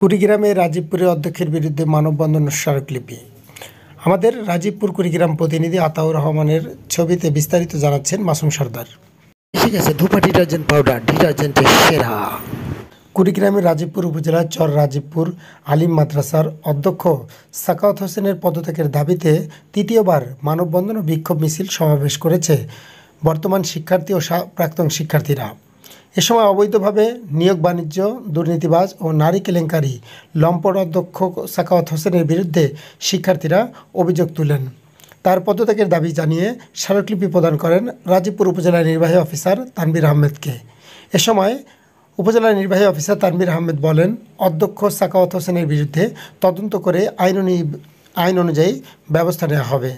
কুড়িগ্রামে রাজীবপুরের অধ্যক্ষের বিরুদ্ধে মানববন্ধন স্মারকলিপি। আমাদের রাজীবপুর কুড়িগ্রাম প্রতিনিধি আতাউর রহমানের ছবিতে বিস্তারিত জানাচ্ছেন মাসুম সর্দার। ঠিক আছে, ধূপা ডিটারজেন্ট পাউডার, ডিটারজেন্টের সেরা। কুড়িগ্রামের রাজীবপুর উপজেলার চর রাজীবপুর আলিম মাদ্রাসার অধ্যক্ষ সাখাওয়াত হোসেনের পদত্যাগের দাবিতে তৃতীয়বার মানববন্ধন ও বিক্ষোভ মিছিল সমাবেশ করেছে বর্তমান শিক্ষার্থী ও প্রাক্তন শিক্ষার্থীরা। এ সময় অবৈধভাবে নিয়োগ বাণিজ্য, দুর্নীতিবাজ ও নারী কেলেঙ্কারি লম্পট অধ্যক্ষ সাখাওয়াত হোসেনের বিরুদ্ধে শিক্ষার্থীরা অভিযোগ তুলেন। তার পদত্যাগের দাবি জানিয়ে স্মারকলিপি প্রদান করেন রাজীবপুর উপজেলা নির্বাহী অফিসার তানভীর আহমেদকে। এ সময় উপজেলা নির্বাহী অফিসার তানভীর আহমেদ বলেন, অধ্যক্ষ সাখাওয়াত হোসেনের বিরুদ্ধে তদন্ত করে আইন অনুযায়ী ব্যবস্থা নেওয়া হবে।